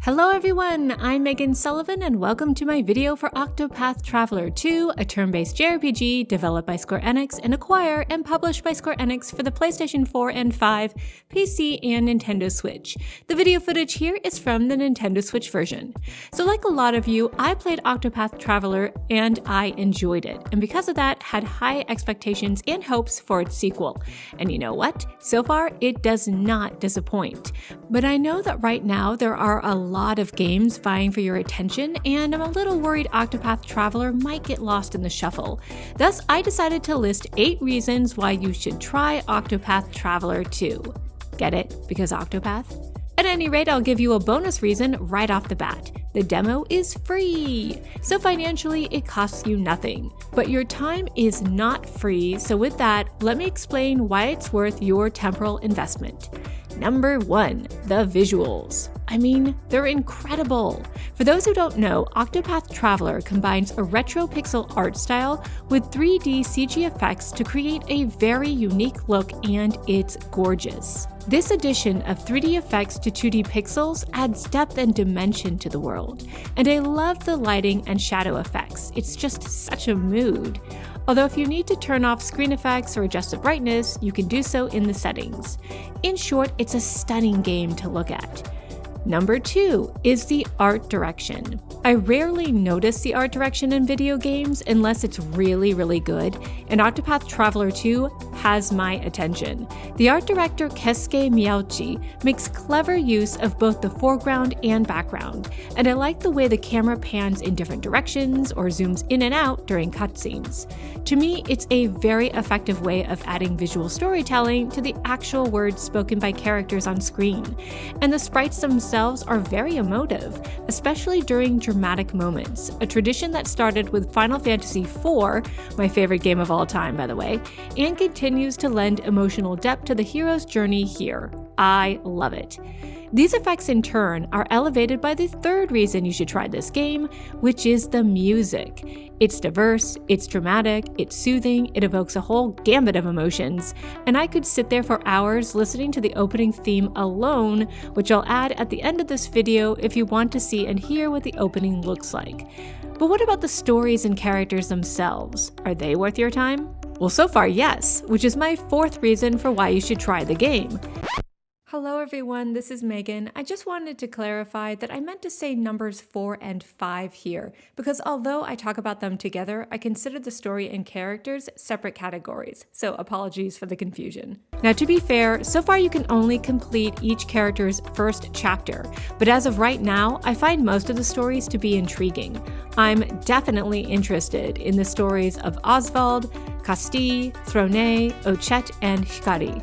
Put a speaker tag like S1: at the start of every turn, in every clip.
S1: Hello everyone, I'm Meghan Sullivan and welcome to my video for Octopath Traveler II, a turn-based JRPG developed by Square Enix and acquired and published by Square Enix for the PlayStation 4 and 5, PC, and Nintendo Switch. The video footage here is from the Nintendo Switch version. So like a lot of you, I played Octopath Traveler and I enjoyed it, and because of that, had high expectations and hopes for its sequel. And you know what? So far, it does not disappoint. But I know that right now there are a lot of games vying for your attention, and I'm a little worried Octopath Traveler might get lost in the shuffle. Thus, I decided to list 8 reasons why you should try Octopath Traveler 2. Get it? Because Octopath? At any rate, I'll give you a bonus reason right off the bat. The demo is free, so financially it costs you nothing. But your time is not free, so with that, let me explain why it's worth your temporal investment. Number 1, the visuals. I mean, they're incredible. For those who don't know, Octopath Traveler combines a retro pixel art style with 3D CG effects to create a very unique look, and it's gorgeous. This addition of 3D effects to 2D pixels adds depth and dimension to the world, and I love the lighting and shadow effects. It's just such a mood. Although if you need to turn off screen effects or adjust the brightness, you can do so in the settings. In short, it's a stunning game to look at. Number 2 is the art direction. I rarely notice the art direction in video games unless it's really good, and Octopath Traveler 2 has my attention. The art director Keisuke Miyauchi makes clever use of both the foreground and background, and I like the way the camera pans in different directions or zooms in and out during cutscenes. To me, it's a very effective way of adding visual storytelling to the actual words spoken by characters on screen, and the sprites themselves are very emotive, especially during dramatic moments, a tradition that started with Final Fantasy IV, my favorite game of all time by the way, and continues to lend emotional depth to the hero's journey here. I love it. These effects in turn are elevated by the third reason you should try this game, which is the music. It's diverse, it's dramatic, it's soothing, it evokes a whole gambit of emotions, and I could sit there for hours listening to the opening theme alone, which I'll add at the end of this video if you want to see and hear what the opening looks like. But what about the stories and characters themselves? Are they worth your time? Well, so far yes, which is my 4th reason for why you should try the game. Hello everyone, this is Megan. I just wanted to clarify that I meant to say numbers 4 and 5 here, because although I talk about them together, I consider the story and characters separate categories, so apologies for the confusion. Now to be fair, so far you can only complete each character's first chapter, but as of right now, I find most of the stories to be intriguing. I'm definitely interested in the stories of Oswald, Casti, Throne, Ochette, and Hikari.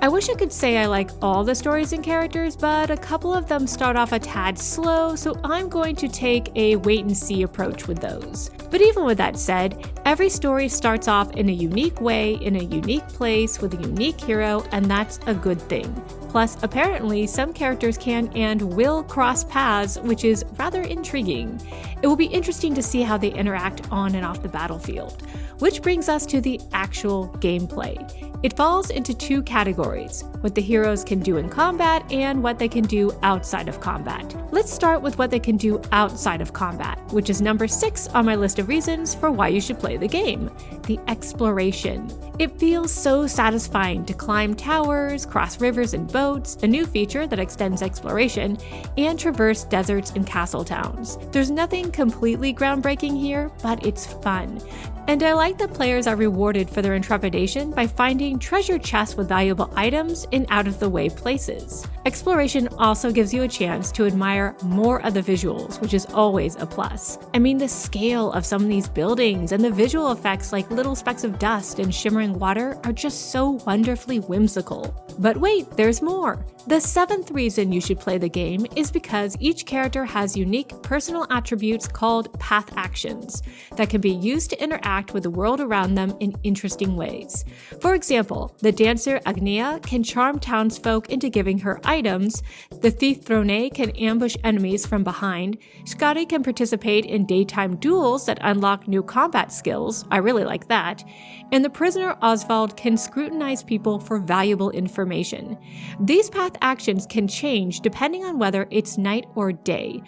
S1: I wish I could say I like all the stories and characters, but a couple of them start off a tad slow, so I'm going to take a wait-and-see approach with those. But even with that said, every story starts off in a unique way, in a unique place, with a unique hero, and that's a good thing. Plus, apparently, some characters can and will cross paths, which is rather intriguing. It will be interesting to see how they interact on and off the battlefield. Which brings us to the actual gameplay. It falls into 2 categories, what the heroes can do in combat and what they can do outside of combat. Let's start with what they can do outside of combat, which is number 6 on my list of reasons for why you should play the game: the exploration. It feels so satisfying to climb towers, cross rivers and boats, a new feature that extends exploration, and traverse deserts and castle towns. There's nothing completely groundbreaking here, but it's fun. And I like that players are rewarded for their intrepidation by finding treasure chests with valuable items in out-of-the-way places. Exploration also gives you a chance to admire more of the visuals, which is always a plus. I mean, the scale of some of these buildings and the visual effects like little specks of dust and shimmering water are just so wonderfully whimsical. But wait, there's more! The 7th reason you should play the game is because each character has unique personal attributes called path actions that can be used to interact with the world around them in interesting ways. For example, the dancer Agnia can charm townsfolk into giving her items, the thief Throne can ambush ambush enemies from behind, Scotty can participate in daytime duels that unlock new combat skills, I really like that, and the prisoner Oswald can scrutinize people for valuable information. These path actions can change depending on whether it's night or day.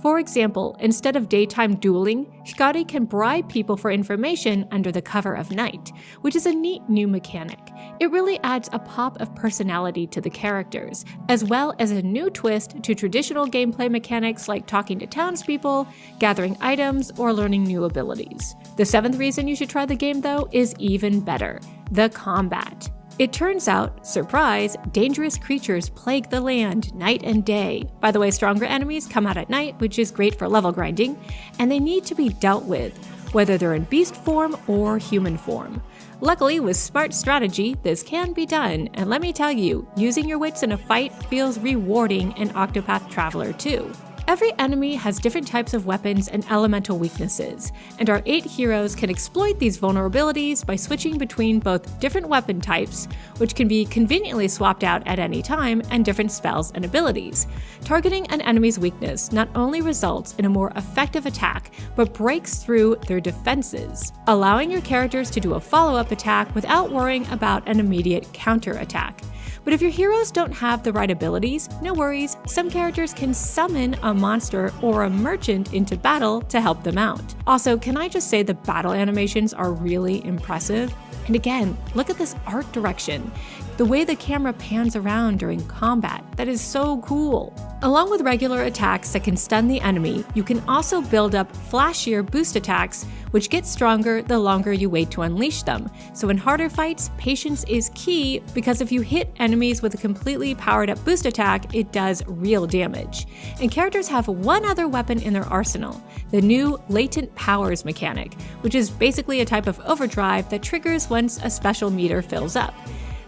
S1: For example, instead of daytime dueling, Scotty can bribe people for information under the cover of night, which is a neat new mechanic. It really adds a pop of personality to the characters, as well as a new twist to traditional gameplay mechanics like talking to townspeople, gathering items, or learning new abilities. The 7th reason you should try the game, though, is even better: the combat. It turns out, surprise, dangerous creatures plague the land night and day. By the way, stronger enemies come out at night, which is great for level grinding, and they need to be dealt with, whether they're in beast form or human form. Luckily, with smart strategy, this can be done, and let me tell you, using your wits in a fight feels rewarding in Octopath Traveler 2. Every enemy has different types of weapons and elemental weaknesses, and our 8 heroes can exploit these vulnerabilities by switching between both different weapon types, which can be conveniently swapped out at any time, and different spells and abilities. Targeting an enemy's weakness not only results in a more effective attack, but breaks through their defenses, allowing your characters to do a follow-up attack without worrying about an immediate counter-attack. But if your heroes don't have the right abilities, no worries, some characters can summon a monster or a merchant into battle to help them out. Also, can I just say the battle animations are really impressive? And again, look at this art direction. The way the camera pans around during combat, that is so cool. Along with regular attacks that can stun the enemy, you can also build up flashier boost attacks, which get stronger the longer you wait to unleash them. So in harder fights, patience is key, because if you hit enemies with a completely powered up boost attack, it does real damage. And characters have one other weapon in their arsenal, the new latent powers mechanic, which is basically a type of overdrive that triggers once a special meter fills up.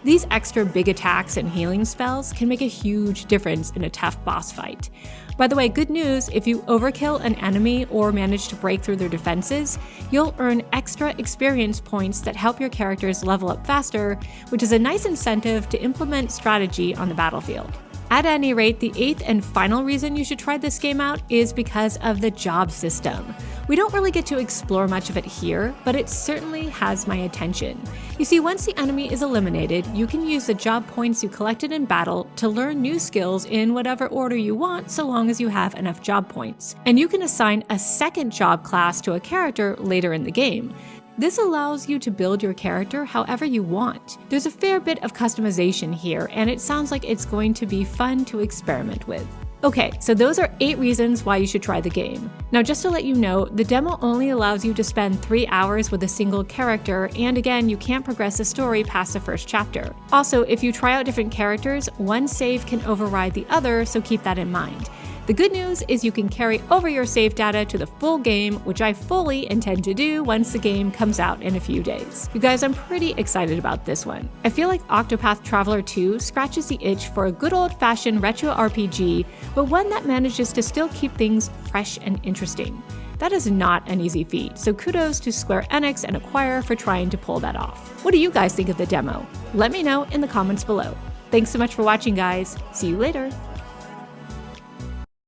S1: These extra big attacks and healing spells can make a huge difference in a tough boss fight. By the way, good news, if you overkill an enemy or manage to break through their defenses, you'll earn extra experience points that help your characters level up faster, which is a nice incentive to implement strategy on the battlefield. At any rate, the 8th and final reason you should try this game out is because of the job system. We don't really get to explore much of it here, but it certainly has my attention. You see, once the enemy is eliminated, you can use the job points you collected in battle to learn new skills in whatever order you want, so long as you have enough job points. And you can assign a second job class to a character later in the game. This allows you to build your character however you want. There's a fair bit of customization here, and it sounds like it's going to be fun to experiment with. Okay, so those are 8 reasons why you should try the game. Now, just to let you know, the demo only allows you to spend 3 hours with a single character, and again, you can't progress the story past the first chapter. Also, if you try out different characters, one save can override the other, so keep that in mind. The good news is you can carry over your save data to the full game, which I fully intend to do once the game comes out in a few days. You guys, I'm pretty excited about this one. I feel like Octopath Traveler 2 scratches the itch for a good old-fashioned retro RPG, but one that manages to still keep things fresh and interesting. That is not an easy feat, so kudos to Square Enix and Acquire for trying to pull that off. What do you guys think of the demo? Let me know in the comments below. Thanks so much for watching, guys. See you later.